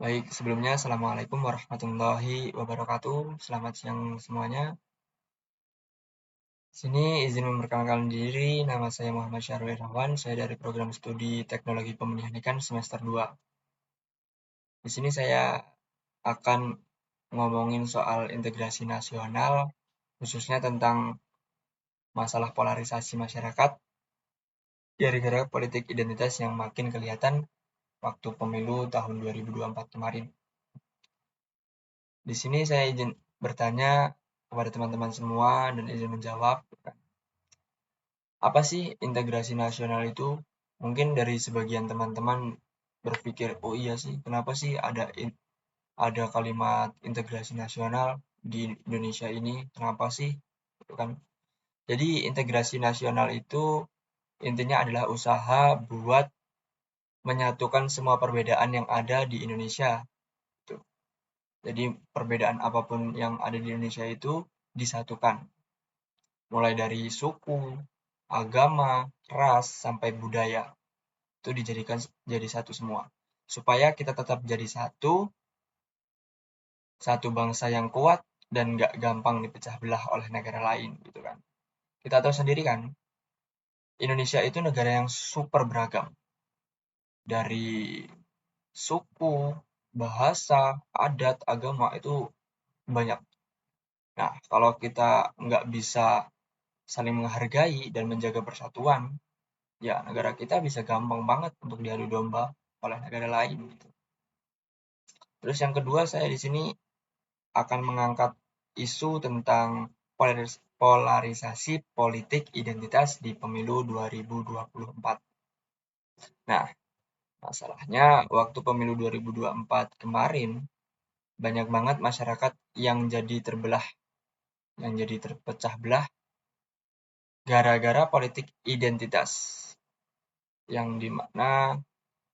Baik, sebelumnya Assalamualaikum warahmatullahi wabarakatuh. Selamat siang semuanya. Sini izin memperkenalkan diri, nama saya Muhammad Syahrul Irawan, saya dari program studi Teknologi Pemilihan Ikan semester 2. Di sini saya akan ngomongin soal integrasi nasional, khususnya tentang masalah polarisasi masyarakat, gara-gara politik identitas yang makin kelihatan waktu pemilu tahun 2024 kemarin. Di sini saya izin bertanya kepada teman-teman semua dan izin menjawab. Apa sih integrasi nasional itu? Mungkin dari sebagian teman-teman berpikir, oh iya sih, kenapa sih ada kalimat integrasi nasional di Indonesia ini? Kenapa sih? Gitu kan. Jadi integrasi nasional itu intinya adalah usaha buat menyatukan semua perbedaan yang ada di Indonesia. Gitu. Jadi perbedaan apapun yang ada di Indonesia itu disatukan. Mulai dari suku, agama, ras, sampai budaya. Itu dijadikan jadi satu semua. Supaya kita tetap jadi satu bangsa yang kuat dan nggak gampang dipecah belah oleh negara lain gitu kan. Kita tahu sendiri kan, Indonesia itu negara yang super beragam. Dari suku, bahasa, adat, agama itu banyak. Nah, kalau kita nggak bisa saling menghargai dan menjaga persatuan, ya negara kita bisa gampang banget untuk diadu domba oleh negara lain gitu. Terus yang kedua, saya di sini akan mengangkat isu tentang polarisasi politik identitas di pemilu 2024. Nah, masalahnya waktu pemilu 2024 kemarin, banyak banget masyarakat yang jadi terbelah, yang jadi terpecah belah gara-gara politik identitas. Yang dimana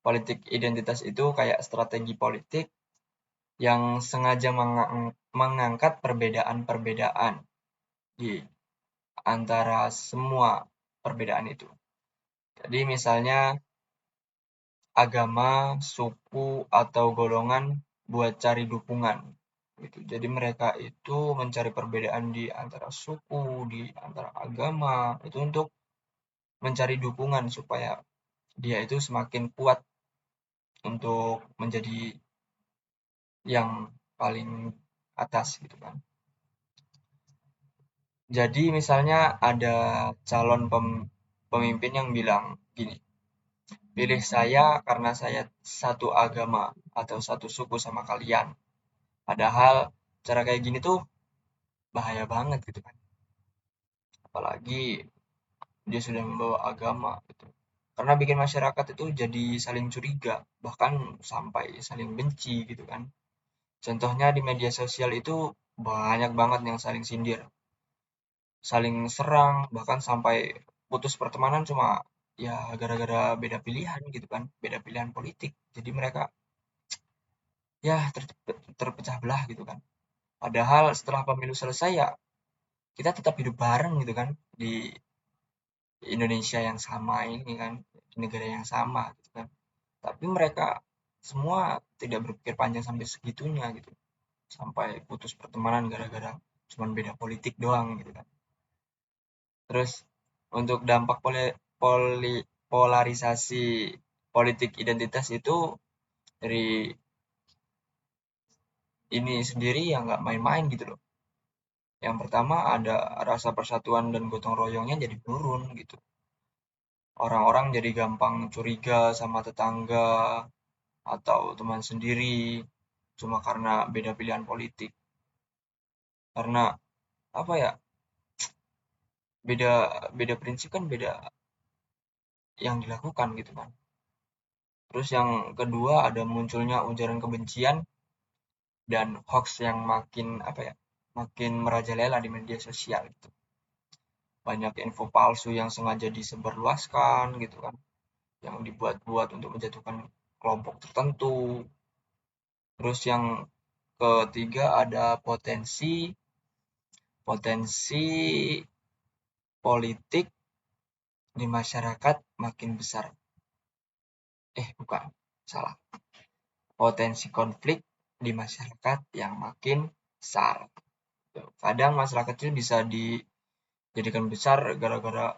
politik identitas itu kayak strategi politik yang sengaja mengangkat perbedaan-perbedaan di antara semua perbedaan itu. Jadi misalnya agama, suku, atau golongan buat cari dukungan gitu. Jadi mereka itu mencari perbedaan di antara suku, di antara agama, itu untuk mencari dukungan supaya dia itu semakin kuat untuk menjadi yang paling atas gitu kan. Jadi misalnya ada calon pemimpin yang bilang gini, pilih saya karena saya satu agama atau satu suku sama kalian. Padahal cara kayak gini tuh bahaya banget gitu kan. Apalagi dia sudah membawa agama gitu. Karena bikin masyarakat itu jadi saling curiga, bahkan sampai saling benci gitu kan. Contohnya di media sosial itu banyak banget yang saling sindir, saling serang, bahkan sampai putus pertemanan cuma ya gara-gara beda pilihan gitu kan, beda pilihan politik. Jadi mereka ya terpecah belah gitu kan. Padahal setelah pemilu selesai ya kita tetap hidup bareng gitu kan di Indonesia yang sama ini kan, di negara yang sama gitu kan. Tapi mereka semua tidak berpikir panjang sampai segitunya gitu. Sampai putus pertemanan gara-gara cuman beda politik doang gitu kan. Terus untuk dampak polarisasi politik identitas itu dari ini sendiri ya nggak main-main gitu loh. Yang pertama ada rasa persatuan dan gotong royongnya jadi turun gitu. Orang-orang jadi gampang curiga sama tetangga atau teman sendiri cuma karena beda pilihan politik. Karena apa ya? Beda beda prinsip kan beda yang dilakukan gitu kan. Terus yang kedua ada munculnya ujaran kebencian dan hoax yang makin apa ya? Makin merajalela di media sosial gitu. Banyak info palsu yang sengaja disebarluaskan gitu kan, yang dibuat-buat untuk menjatuhkan kelompok tertentu. Terus yang ketiga ada potensi potensi politik di masyarakat makin besar. Bukan, salah. potensi konflik di masyarakat yang makin besar. Kadang masalah kecil bisa dijadikan besar gara-gara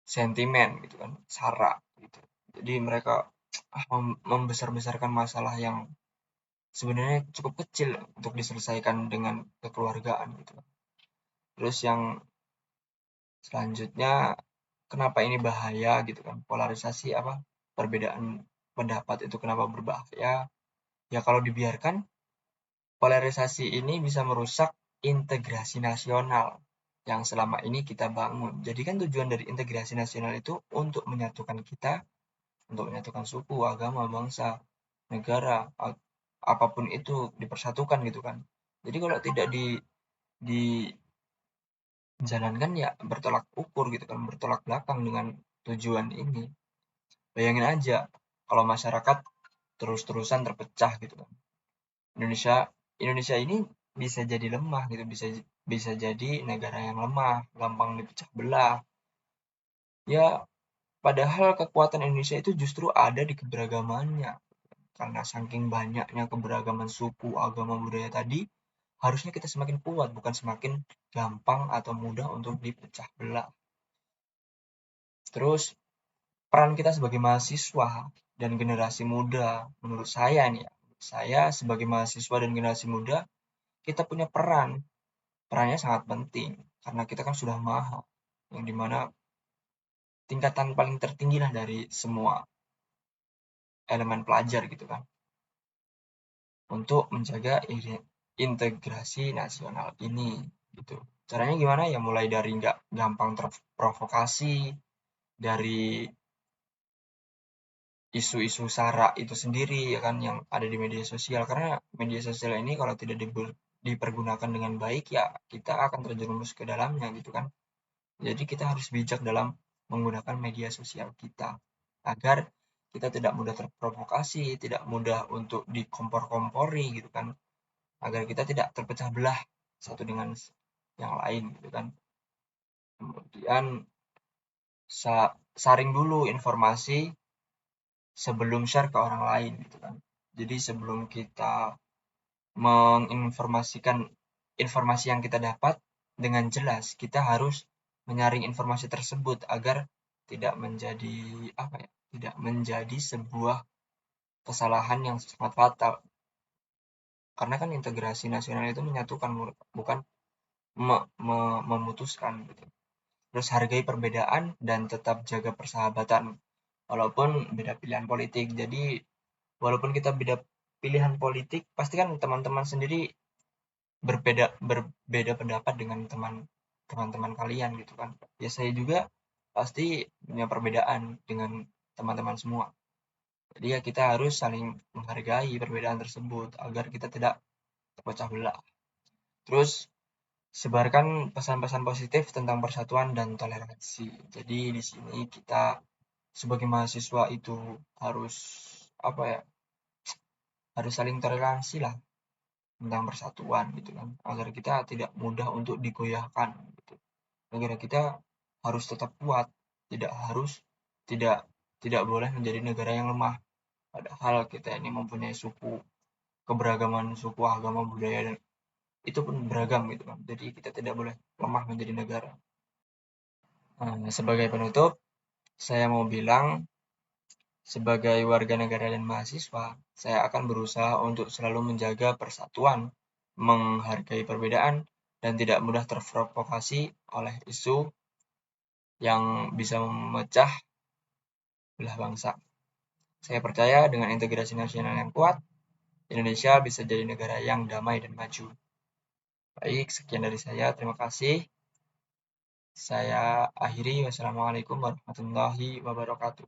sentimen gitu kan, sara gitu. Jadi mereka membesar-besarkan masalah yang sebenarnya cukup kecil untuk diselesaikan dengan kekeluargaan gitu. Terus yang selanjutnya, kenapa ini bahaya gitu kan? Polarisasi apa? Perbedaan pendapat itu kenapa berbahaya? Ya kalau dibiarkan, polarisasi ini bisa merusak integrasi nasional yang selama ini kita bangun. Jadi kan tujuan dari integrasi nasional itu untuk menyatukan kita, untuk menyatukan suku, agama, bangsa, negara, apapun itu dipersatukan gitu kan. Jadi kalau tidak dijalankan ya bertolak ukur gitu kan, bertolak belakang dengan tujuan ini. Bayangin aja kalau masyarakat terus-terusan terpecah gitu kan. Indonesia Indonesia ini bisa jadi lemah gitu, bisa bisa jadi negara yang lemah, gampang dipecah belah. Ya, padahal kekuatan Indonesia itu justru ada di keberagamannya. Karena saking banyaknya keberagaman suku, agama, budaya tadi, harusnya kita semakin kuat, bukan semakin gampang atau mudah untuk dipecah belah. Terus, peran kita sebagai mahasiswa dan generasi muda, menurut saya nih ya, saya sebagai mahasiswa dan generasi muda, kita punya peran. Perannya sangat penting, karena kita kan sudah mahal, yang dimana tingkatan paling tertinggi lah dari semua elemen pelajar gitu kan, untuk menjaga integrasi nasional ini gitu. Caranya gimana ya? Mulai dari nggak gampang terprovokasi, dari isu-isu sara itu sendiri ya kan yang ada di media sosial, karena media sosial ini kalau tidak dipergunakan dengan baik ya kita akan terjerumus ke dalamnya gitu kan. Jadi kita harus bijak dalam menggunakan media sosial kita agar kita tidak mudah terprovokasi, tidak mudah untuk dikompor-kompori gitu kan, agar kita tidak terpecah belah satu dengan yang lain gitu kan. Kemudian saring dulu informasi sebelum share ke orang lain gitu kan. Jadi sebelum kita menginformasikan informasi yang kita dapat dengan jelas, kita harus menyaring informasi tersebut agar tidak menjadi apa ya? Tidak menjadi sebuah kesalahan yang sangat fatal. Karena kan integrasi nasional itu menyatukan, bukan memutuskan gitu. Terus hargai perbedaan dan tetap jaga persahabatan walaupun beda pilihan politik. Jadi walaupun kita beda pilihan politik, pasti kan teman-teman sendiri berbeda pendapat dengan teman-teman kalian gitu kan. Ya saya juga pasti punya perbedaan dengan teman-teman semua. Jadi ya kita harus saling menghargai perbedaan tersebut agar kita tidak terpecah belah. Terus sebarkan pesan-pesan positif tentang persatuan dan toleransi. Jadi di sini kita sebagai mahasiswa itu harus apa ya? Harus saling toleransi lah tentang persatuan gitu kan, agar kita tidak mudah untuk digoyahkan gitu. Negara kita harus tetap kuat, tidak harus tidak tidak boleh menjadi negara yang lemah. Padahal kita ini mempunyai suku, keberagaman suku, agama, budaya dan itu pun beragam gitu kan. Jadi kita tidak boleh lemah menjadi negara. Nah, sebagai penutup, saya mau bilang sebagai warga negara dan mahasiswa, saya akan berusaha untuk selalu menjaga persatuan, menghargai perbedaan, dan tidak mudah terprovokasi oleh isu yang bisa memecah belah bangsa. Saya percaya dengan integrasi nasional yang kuat, Indonesia bisa jadi negara yang damai dan maju. Baik, sekian dari saya. Terima kasih. Saya akhiri. Wassalamualaikum warahmatullahi wabarakatuh.